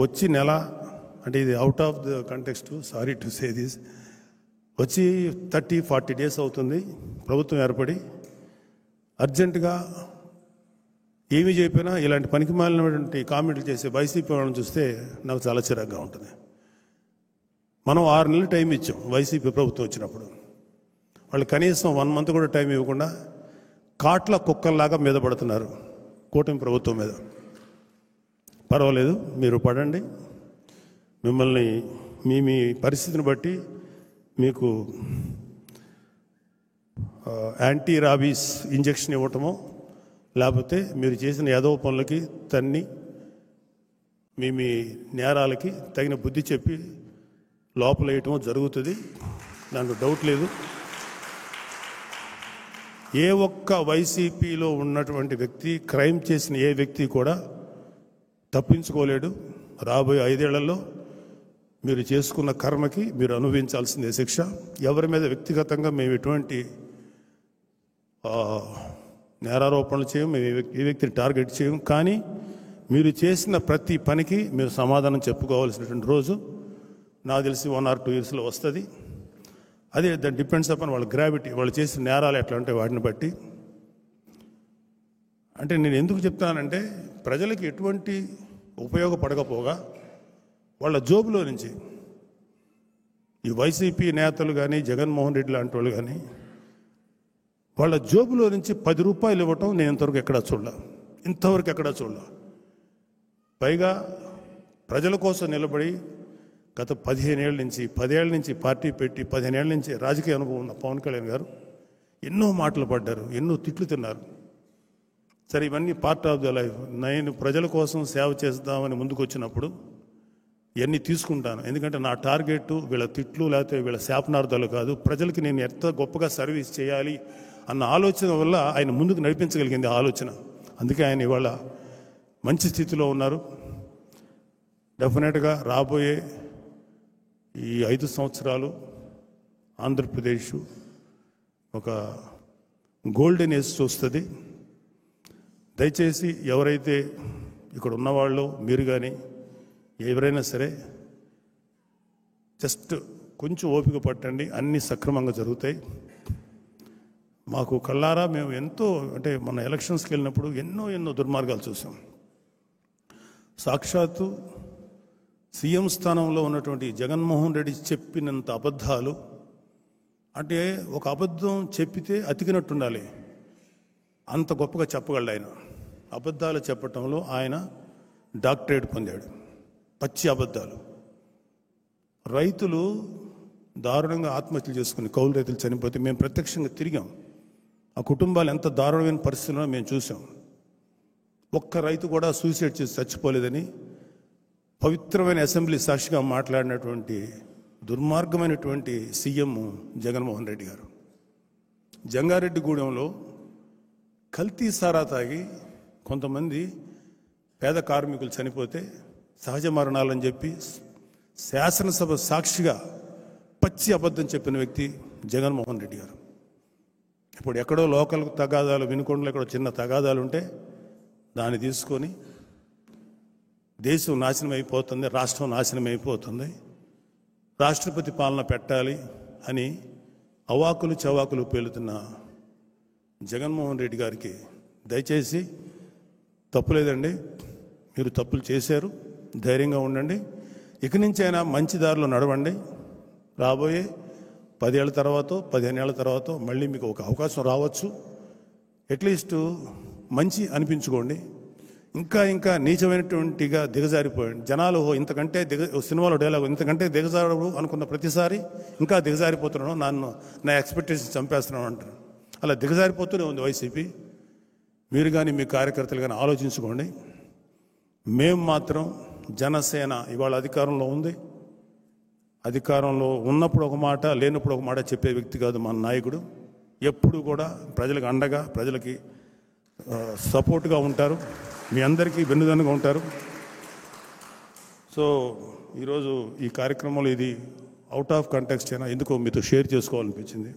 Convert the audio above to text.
వచ్చి నెల అంటే ఇది out of the context, sorry to say this, వచ్చి 30-40 డేస్ అవుతుంది ప్రభుత్వం ఏర్పడి. అర్జెంటుగా ఏమి చెప్పినా ఇలాంటి పనికి మాలినటువంటి కామెంట్లు చేసే వైసీపీ వాళ్ళని చూస్తే నాకు చాలా చిరాగ్గా ఉంటుంది. మనం 6 నెలలు టైం ఇచ్చాం వైసీపీ ప్రభుత్వం వచ్చినప్పుడు. వాళ్ళు కనీసం 1 మంత్ కూడా టైం ఇవ్వకుండా కాట్ల కుక్కల్లాగా మీద పడుతున్నారు కూటమి ప్రభుత్వం మీద. పర్వాలేదు, మీరు పడండి. మిమ్మల్ని మీ పరిస్థితిని బట్టి మీకు యాంటీ రాబీస్ ఇంజెక్షన్ ఇవ్వటమో, లేకపోతే మీరు చేసిన యాదవ పనులకి తన్ని మీ నేరాలకి తగిన బుద్ధి చెప్పి లోపల వేయటమో జరుగుతుంది. దాంట్లో డౌట్ లేదు. ఏ ఒక్క వైసీపీలో ఉన్నటువంటి వ్యక్తి, క్రైమ్ చేసిన ఏ వ్యక్తి కూడా తప్పించుకోలేడు. రాబోయే 5 ఏళ్లలో మీరు చేసుకున్న కర్మకి మీరు అనుభవించాల్సిందే శిక్ష. ఎవరి మీద వ్యక్తిగతంగా మేము ఎటువంటి నేరారోపణలు చేయం, మేము ఏ వ్యక్తిని టార్గెట్ చేయం. కానీ మీరు చేసిన ప్రతి పనికి మీరు సమాధానం చెప్పుకోవాల్సినటువంటి రోజు నాకు తెలిసి 1 or 2 yearsలో వస్తుంది. అదే దట్ డిపెండ్స్ అపాన్ వాళ్ళ గ్రావిటీ, వాళ్ళు చేసిన నేరాలు ఎట్లా ఉంటాయి వాటిని బట్టి. అంటే నేను ఎందుకు చెప్తానంటే, ప్రజలకి ఎటువంటి ఉపయోగపడకపోగా వాళ్ళ జోబులో నుంచి ఈ వైసీపీ నేతలు కానీ జగన్మోహన్ రెడ్డి లాంటి వాళ్ళు కానీ వాళ్ళ జోబులో నుంచి 10 రూపాయలు ఇవ్వటం నేను ఇంతవరకు ఎక్కడా చూడలే. పైగా ప్రజల కోసం నిలబడి గత 15 ఏళ్ళ నుంచి 10 ఏళ్ళ నుంచి పార్టీ పెట్టి 15 ఏళ్ళ నుంచి రాజకీయ అనుభవం ఉన్న పవన్ కళ్యాణ్ గారు ఎన్నో మాటలు పడ్డారు, ఎన్నో తిట్లు తిన్నారు. సరే, ఇవన్నీ పార్ట్ ఆఫ్ ద లైఫ్. నేను ప్రజల కోసం సేవ చేద్దామని ముందుకు వచ్చినప్పుడు ఇవన్నీ తీసుకుంటాను. ఎందుకంటే నా టార్గెట్ వీళ్ళ తిట్లు లేకపోతే వీళ్ళ శాపనార్థాలు కాదు. ప్రజలకి నేను ఎంత గొప్పగా సర్వీస్ చేయాలి అన్న ఆలోచన వల్ల ఆయన ముందుకు నడిపించగలిగింది ఆలోచన. అందుకే ఆయన ఇవాళ మంచి స్థితిలో ఉన్నారు. డెఫినెట్గా రాబోయే ఈ 5 సంవత్సరాలు ఆంధ్రప్రదేశ్ ఒక గోల్డెన్ ఏజ్ చూస్తుంది. దయచేసి ఎవరైతే ఇక్కడ ఉన్నవాళ్ళు, మీరు కానీ ఎవరైనా సరే జస్ట్ కొంచెం ఓపిక పట్టండి, అన్నీ సక్రమంగా జరుగుతాయి. మాకు కళ్ళారా మేము ఎంతో, అంటే మన ఎలక్షన్స్కి వెళ్ళినప్పుడు ఎన్నో దుర్మార్గాలు చూసాం. సాక్షాత్తు సీఎం స్థానంలో ఉన్నటువంటి జగన్మోహన్ రెడ్డి చెప్పినంత అబద్ధాలు, అంటే ఒక అబద్ధం చెప్పితే అతికినట్టుండాలి, అంత గొప్పగా చెప్పగలడు ఆయన. అబద్ధాలు చెప్పటంలో ఆయన డాక్టరేట్ పొందాడు. పచ్చి అబద్ధాలు. రైతులు దారుణంగా ఆత్మహత్యలు చేసుకుని, కౌలు రైతులు చనిపోతే మేము ప్రత్యక్షంగా తిరిగాం. ఆ కుటుంబాలు ఎంత దారుణమైన పరిస్థితుల్లో మేము చూసాం. ఒక్క రైతు కూడా సూసైడ్ చేసి చచ్చిపోలేదని పవిత్రమైన అసెంబ్లీ సాక్షిగా మాట్లాడినటువంటి దుర్మార్గమైనటువంటి సీఎం జగన్మోహన్ రెడ్డి గారు. జంగారెడ్డిగూడెంలో కల్తీ సారా తాగి కొంతమంది పేద కార్మికులు చనిపోతే సహజ మరణాలని చెప్పి శాసనసభ సాక్షిగా పచ్చి అబద్ధం చెప్పిన వ్యక్తి జగన్మోహన్ రెడ్డి గారు. ఇప్పుడు ఎక్కడో లోకల్ తగాదాలు, వినుకొండలో ఎక్కడో చిన్న తగాదాలు ఉంటే దాన్ని తీసుకొని దేశం నాశనం అయిపోతుంది, రాష్ట్రం నాశనం అయిపోతుంది, రాష్ట్రపతి పాలన పెట్టాలి అని అవాకులు చవాకులు పేలుతున్న జగన్మోహన్ రెడ్డి గారికి దయచేసి తప్పులేదండి, మీరు తప్పులు చేశారు, ధైర్యంగా ఉండండి. ఇక నుంచి అయినా మంచి దారిలో నడవండి. రాబోయే 10 ఏళ్ల తర్వాత 15 ఏళ్ల తర్వాత మళ్ళీ మీకు ఒక అవకాశం రావచ్చు. అట్లీస్ట్ మంచి అనిపించుకోండి. ఇంకా నీచమైనటువంటిగా దిగజారిపోయండి. జనాలు ఇంతకంటే సినిమాలో డైలాగ్, ఇంతకంటే దిగజారు అనుకున్న ప్రతిసారి ఇంకా దిగజారిపోతున్నాను, నా ఎక్స్పెక్టేషన్ చంపేస్తున్నాను అంటారు. అలా దిగజారిపోతూనే ఉంది వైసీపీ. మీరు కానీ మీ కార్యకర్తలు కానీ ఆలోచించుకోండి. మేము మాత్రం జనసేన ఇవాళ అధికారంలో ఉంది. అధికారంలో ఉన్నప్పుడు ఒక మాట, లేనప్పుడు ఒక మాట చెప్పే వ్యక్తి కాదు మన నాయకుడు. ఎప్పుడు కూడా ప్రజలకు అండగా, ప్రజలకి సపోర్ట్గా ఉంటారు, మీ అందరికీ వెన్నుదన్నుగా ఉంటారు. సో ఈరోజు ఈ కార్యక్రమంలో ఇది అవుట్ ఆఫ్ కంటెక్స్ట్ అయినా ఎందుకో మీతో షేర్ చేసుకోవాలనిపించింది.